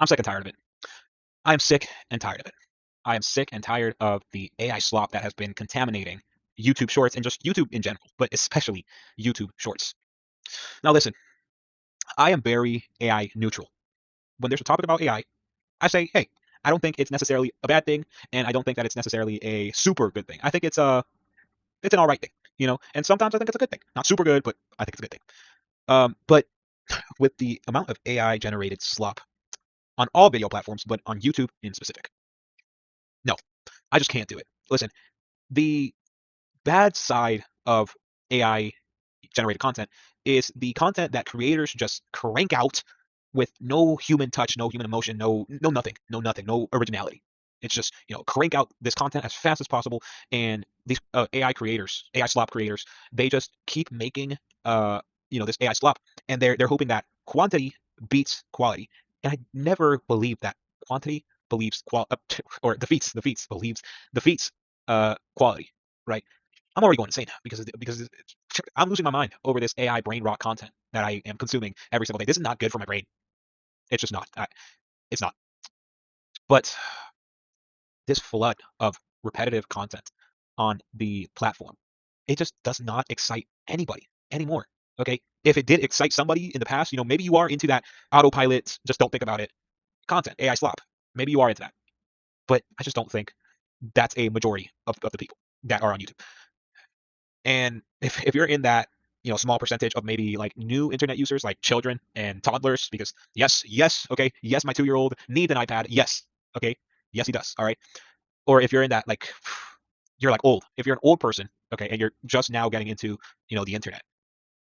I'm sick and tired of it. I am sick and tired of it. I am sick and tired of the AI slop that has been contaminating YouTube Shorts and just YouTube in general, but especially YouTube Shorts. Now, listen, I am very AI neutral. When there's a topic about AI, I say, hey, I don't think it's necessarily a bad thing, and I don't think that it's necessarily a super good thing. I think it's an all right thing, And sometimes I think it's a good thing. Not super good, but I think it's a good thing. But with the amount of AI generated slop on all video platforms, but on YouTube in specific, no, I just can't do it. Listen, the bad side of AI generated content is the content that creators just crank out with no human touch, no human emotion, no nothing, no originality. It's just crank out this content as fast as possible, and these AI creators, AI slop creators, they just keep making this AI slop, and they're hoping that quantity beats quality. And I never believe that quantity believes or defeats quality, right? I'm already going insane because I'm losing my mind over this AI brain rot content that I am consuming every single day. This is not good for my brain. It's just not. It's not. But this flood of repetitive content on the platform, it just does not excite anybody anymore. Okay, if it did excite somebody in the past, maybe you are into that autopilot, just don't think about it content, AI slop. Maybe you are into that, but I just don't think that's a majority of the people that are on YouTube. And if you're in that, small percentage of maybe like new internet users, like children and toddlers, because yes, okay, yes, my 2-year-old needs an iPad. Yes, okay, yes, he does. All right. Or if you're in that, like, you're like old. If you're an old person, okay, and you're just now getting into, the internet,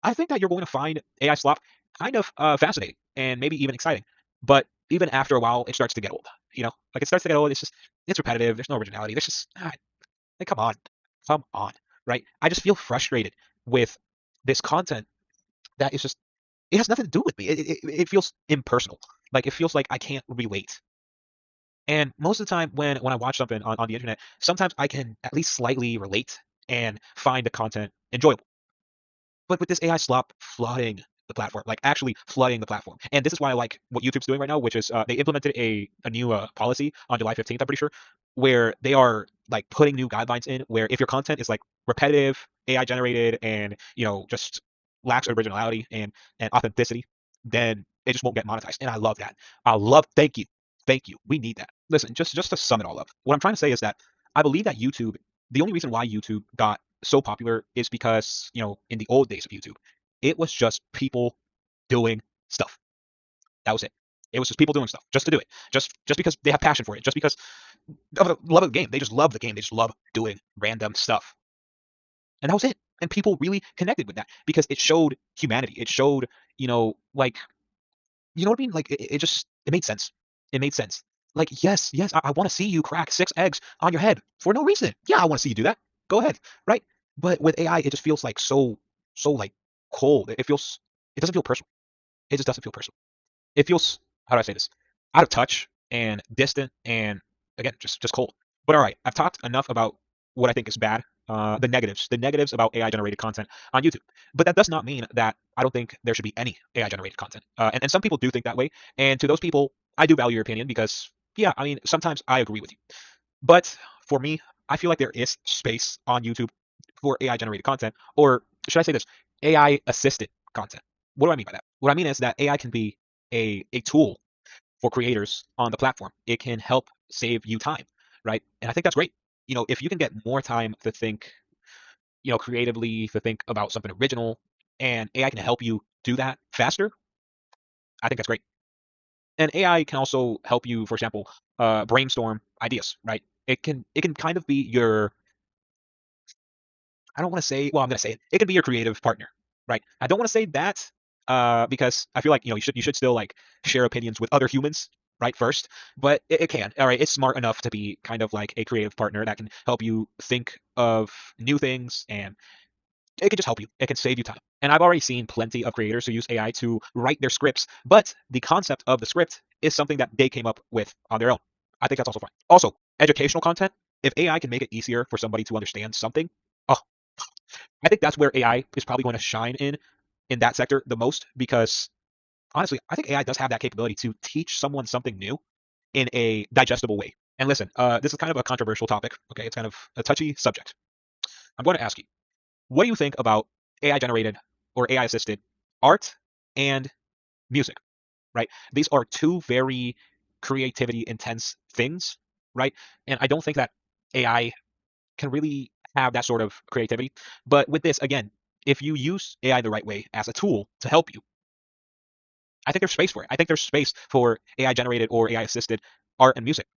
I think that you're going to find AI slop kind of fascinating and maybe even exciting. But even after a while, it starts to get old. Like it starts to get old. It's repetitive. There's no originality. There's just like, come on, right? I just feel frustrated with this content that is just, it has nothing to do with me. It feels impersonal. Like it feels like I can't relate. And most of the time when I watch something on the internet, sometimes I can at least slightly relate and find the content enjoyable. But with this AI slop flooding the platform, like actually flooding the platform, and this is why I like what YouTube's doing right now, which is they implemented a new policy on July 15th, I'm pretty sure, where they are like putting new guidelines in where if your content is like repetitive, AI generated, and just lacks originality and authenticity, then it just won't get monetized. And I love that. Thank you. We need that. Listen, just to sum it all up, what I'm trying to say is that I believe that YouTube, the only reason why YouTube got so popular is because, in the old days of YouTube, it was just people doing stuff. That was it. It was just people doing stuff just to do it. Just because they have passion for it. Just because of the love of the game. They just love the game. They just love doing random stuff. And that was it. And people really connected with that because it showed humanity. It showed, like, you know what I mean? Like it made sense. It made sense. Like, yes, I want to see you crack 6 eggs on your head for no reason. Yeah, I want to see you do that. Go ahead, right? But with AI, it just feels like so like cold. It doesn't feel personal. It just doesn't feel personal. It feels, how do I say this? Out of touch and distant and, again, just cold. But all right, I've talked enough about what I think is bad, the negatives about AI generated content on YouTube. But that does not mean that I don't think there should be any AI generated content. And some people do think that way. And to those people, I do value your opinion because, yeah, I mean, sometimes I agree with you. But for me, I feel like there is space on YouTube for AI generated content, or should I say this, AI assisted content. What do I mean by that? What I mean is that AI can be a tool for creators on the platform. It can help save you time, right? And I think that's great. If you can get more time to think, creatively, to think about something original, and AI can help you do that faster, I think that's great. And AI can also help you, for example, brainstorm ideas, right? It can kind of be your, I don't want to say, well, I'm going to say it. It can be your creative partner, right? I don't want to say that because I feel like you should still like share opinions with other humans, right? First, but it can. All right, it's smart enough to be kind of like a creative partner that can help you think of new things, and it can just help you. It can save you time. And I've already seen plenty of creators who use AI to write their scripts, but the concept of the script is something that they came up with on their own. I think that's also fine. Also, educational content. If AI can make it easier for somebody to understand something, oh, I think that's where AI is probably going to shine in that sector the most because honestly, I think AI does have that capability to teach someone something new in a digestible way. And listen, this is kind of a controversial topic. Okay, it's kind of a touchy subject. I'm going to ask you, what do you think about AI generated or AI assisted art and music? Right? These are two very creativity intense things, right? And I don't think that AI can really have that sort of creativity. But with this, again, if you use AI the right way as a tool to help you, I think there's space for it. I think there's space for AI generated or AI assisted art and music.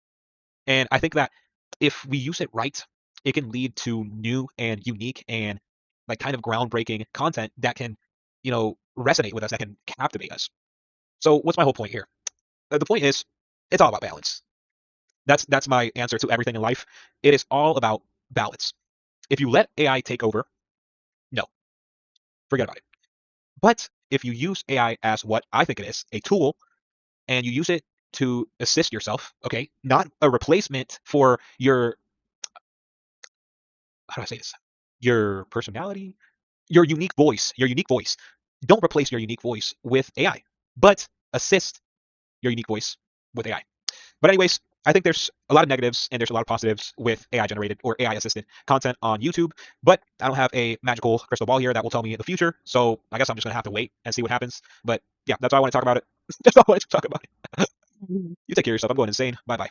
And I think that if we use it right, it can lead to new and unique and like kind of groundbreaking content that can, resonate with us, that can captivate us. So what's my whole point here? The point is, it's all about balance. That's my answer to everything in life. It is all about balance. If you let AI take over, no, forget about it. But if you use AI as what I think it is, a tool, and you use it to assist yourself, okay, not a replacement for your, how do I say this? Your personality, your unique voice. Don't replace your unique voice with AI, but assist your unique voice with AI. But anyways, I think there's a lot of negatives and there's a lot of positives with AI generated or AI assisted content on YouTube. But I don't have a magical crystal ball here that will tell me in the future. So I guess I'm just gonna have to wait and see what happens. But yeah, that's all I want to talk about it. That's all I want to talk about it. You take care of yourself. I'm going insane. Bye bye.